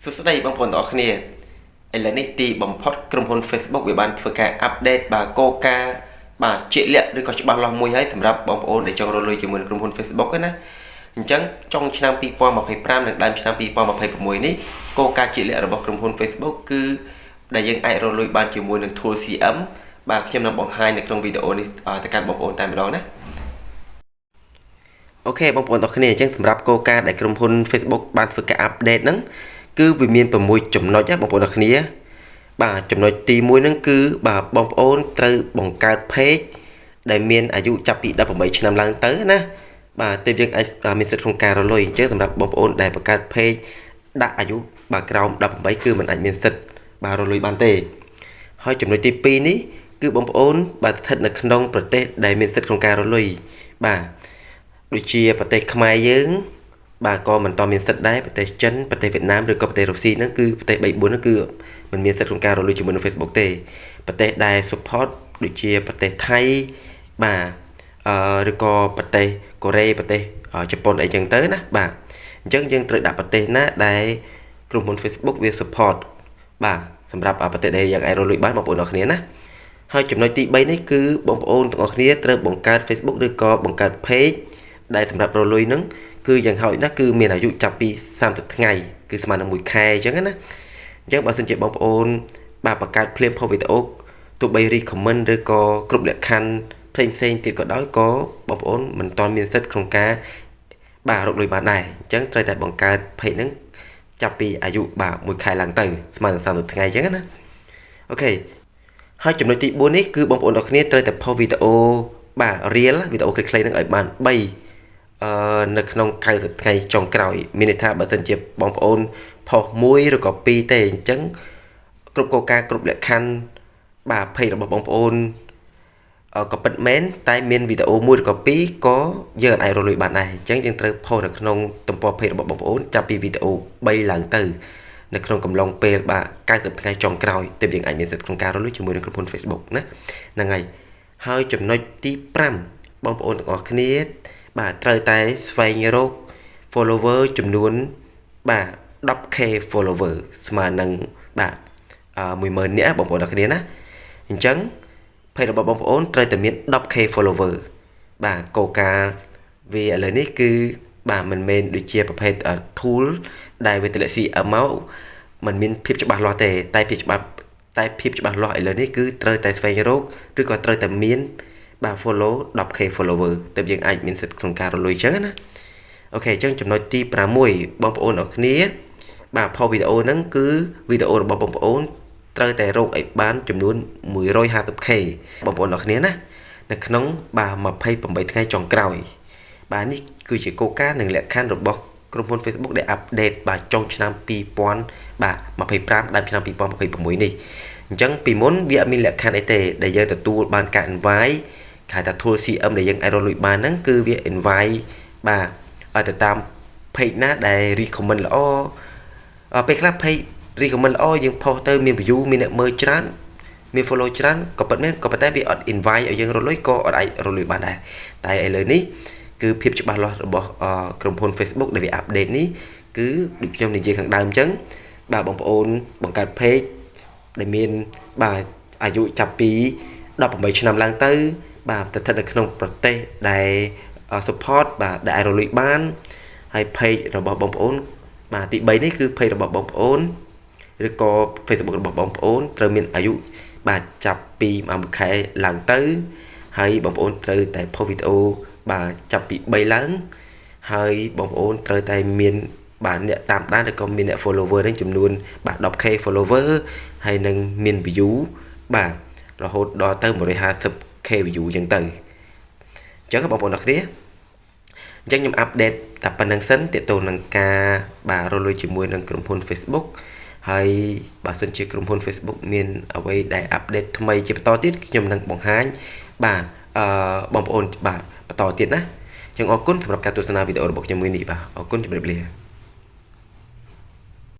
សួស្តីបងប្អូនទាំងអស់គ្នាឥឡូវនេះទីបំផុតក្រុមហ៊ុន Facebook វាបានធ្វើការអាប់ដេតបាទគោលការណ៍បាទជាក់លាក់ឬក៏ច្បាស់លាស់មួយហើយសម្រាប់បងប្អូនដែលចង់រកលុយជាមួយនឹងក្រុមហ៊ុន Facebook ណាអញ្ចឹងចុងឆ្នាំ2025និងដើមឆ្នាំ2026នេះគោលការណ៍ជាក់លាក់របស់ក្រុមហ៊ុន Facebook គឺដែលយើងអាចរកលុយបានជាមួយនឹង tool CM បាទខ្ញុំនឹងបង្ហាញនៅក្នុងវីដេអូនេះទៅកាន់បងប្អូនតែម្ដងណាអូខេបងប្អូនទាំងគ្នាអញ្ចឹងសម្រាប់គោលការណ៍ដែលក្រុមហ៊ុន Facebook បានធ្វើការអាប់ដេតហ្នឹងគឺវាមាន6ចំណុចណាបងប្អូនទាំងគ្នាបាទចំណុចទី1ហ្នឹងគឺបាទបងប្អូនត្រូវបង្កើត page ដែលមានអាយុចាប់ពី18ឆ្នាំឡើងទៅណាបាទទើបយើងអាចមានសិទ្ធិក្នុងការរកលុយអញ្ចឹងសម្រាប់បងប្អូនដែលបង្កើត page ដាក់អាយុបាទក្រោម18គឺមិនអាចមានសិទ្ធិបាទរកលុយបានទេហើយចំណុចទី2នេះគឺបងប្អូនបាទស្ថិតនៅក្នុងប្រទេសដែលមានសិទ្ធិក្នុងការរកលុយបាទដូចជាប្រទេសខ្មែរយើងបាទក៏មិនតមានសិទ្ធិដែរប្រទេសចិនប្រទេសវៀតណាមឬក៏ប្រទេសរុស្ស៊ីហ្នឹងគឺប្រទេស3 4ហ្នឹងគឺមិនមានសិទ្ធិក្នុងការរកលុយជាមួយនឹង Facebook ទេប្រទេសដែល support ដូចជាប្រទេសថៃបាទឬក៏ប្រទេសកូរ៉េប្រទេសជប៉ុនអីចឹងទៅណាបាទអញ្ចឹងយើងត្រូវដាក់ប្រទេសណាដែលក្រុមហ៊ុន Facebook វា support បាទសម្រាប់ប្រទេសដែលយើងអាចរកលុយបានបងប្អូនអរគ្នាណាហើយចំណុចទី3នេះគឺបងប្អូនទាំងអស់គ្នាត្រូវបង្កើត Facebook ឬក៏បង្កើត page ដែលសម្រាប់រកលុយហ្នឹងគឺយ៉ាងហោចណាស់គឺមានអាយុចាប់ពី30ថ្ងៃគឺស្មើនឹង1ខែអញ្ចឹងណាអញ្ចឹងបើសិនជាបងប្អូនបាទបង្កើតភ្លាមផុសវីដេអូទោះបី recommend ឬក៏គ្រប់លក្ខខណ្ឌផ្សេងទៀតក៏ដោយក៏បងប្អូនមិនទាន់មានសិទ្ធិក្នុងការបាទរកលុយបានដែរអញ្ចឹងត្រូវតែបង្កើត page ហ្នឹងចាប់ពីអាយុបាទ1ខែឡើងទៅស្មើនឹង30ថ្ងៃអញ្ចឹងណាអូខេហើយចំណុចទី4នេះគឺបងប្អូនទាំងគ្នាត្រូវតែផុសវីដេអូបាទ reel វីដេអូខ្លីៗហ្នឹងឲ្យបាន3នៅក្នុង90ថ្ងៃចុងក្រោយមានន័យថាបើសិនជាបងប្អូនផុស1ឬក៏2ទេអញ្ចឹងគ្រប់គោលការណ៍គ្រប់លក្ខខណ្ឌបាទ page របស់បងប្អូនក៏ពិតមែនតែមានវីដេអូ1ឬក៏2ក៏យើងអាចរកលុយបានដែរអញ្ចឹងយើងត្រូវផុសនៅក្នុងទំព័រ page របស់បងប្អូនចាប់ពីវីដេអូ3ឡើងទៅនៅក្នុងកំឡុងពេលបាទ90ថ្ងៃចុងក្រោយទើបយើងអាចមានសិទ្ធិក្នុងការរកលុយជាមួយនឹងក្រុមហ៊ុន Facebook ណាហ្នឹងហើយចំណុចទី5បងប្អូនទាំងអស់គ្នាបាទត្រូវតែស្វែងរក follower ចំនួនបាទ 10k follower ស្មើនឹងបាទ10000នាក់បងប្អូនទាំងគ្នាណាអញ្ចឹង page របស់បងប្អូនត្រូវតែមាន 10k follower បាទគោលការណ៍វាឥឡូវនេះគឺបាទមិនមែនដូចជាប្រភេទ tool ដែលវាតម្លាក់ CM មកมันមានភាពច្បាស់លាស់ទេតែភាពច្បាស់លាស់ឥឡូវនេះគឺត្រូវតែស្វែងរកឬក៏ត្រូវតែមានបាទ follow 10k follower ទើបយើងអាចមានសិទ្ធិក្នុងការរកលុយអញ្ចឹងណាអូខេអញ្ចឹងចំណុចទី6បងប្អូនអរគ្នាបាទផុសវីដេអូហ្នឹងគឺវីដេអូរបស់បងប្អូនត្រូវតែរកឲ្យបានចំនួន 150k បងប្អូនអរគ្នាណានៅក្នុងបាទ28ថ្ងៃចុងក្រោយបាទនេះគឺជាគោលការណ៍និងលក្ខខណ្ឌរបស់ក្រុមហ៊ុន Facebook ដែលអាប់ដេតបាទចុងឆ្នាំ2025ដើមឆ្នាំ2026នេះអញ្ចឹងពីមុនវាអត់មានលក្ខខណ្ឌអីទេដែលយើងទទួលបានការ invite គេហៅថា tool CM ដែលយើងអាចរកលុយបានហ្នឹងគឺវា invite បាទឲ្យទៅតាម page ណាដែល recommend ល្អពេលខ្លះ page recommend ល្អយើងផុសទៅមាន view មានអ្នកមើលច្រើនមាន follow ច្រើនក៏ប៉ុន្តែវាអត់ invite ឲ្យយើងរកលុយក៏អត់អាចរកលុយបានដែរតែឥឡូវនេះគឺភាពច្បាស់លាស់របស់ក្រុមហ៊ុន Facebook ដែលវា update នេះគឺដូចខ្ញុំនិយាយខាងដើមអញ្ចឹងបាទបងប្អូនបង្កើត page ដែលមានបាទអាយុចាប់ពី18ឆ្នាំឡើងទៅបាទស្ថិតនៅក្នុងប្រទេសដែល support បាទដែលអាចរកលុយបានហើយ page របស់បងប្អូនបាទទី3នេះគឺ page របស់បងប្អូនឬក៏ Facebook របស់បងប្អូនត្រូវមានអាយុបាទចាប់ពី1ខែឡើងទៅហើយបងប្អូនត្រូវតែផុសវីដេអូបាទចាប់ពី3ឡើងហើយបងប្អូនត្រូវតែមានបាទអ្នកតាមដានឬក៏មានអ្នក follower នឹងចំនួនបាទ 10k follower ហើយនឹងមាន view បាទរហូតដល់ទៅ 150k view អញ្ចឹងទៅអញ្ចឹងបងប្អូនអរគ្នាអញ្ចឹងខ្ញុំអាប់ដេតតែប៉ុណ្្នឹងសិនទាក់ទងនឹងការបាទរកលុយជាមួយនឹងក្រុមហ៊ុន Facebook ហើយបើសិនជាក្រុមហ៊ុន Facebook មានអ្វីដែលអាប់ដេតថ្មីជាបន្តទៀតខ្ញុំនឹងបង្ហាញបាទបងប្អូនបាទបន្តទៀតណាអញ្ចឹងអរគុណសម្រាប់ការទស្សនាវីដេអូរបស់ខ្ញុំមួយនេះបាទអរគុណជម្រាបលា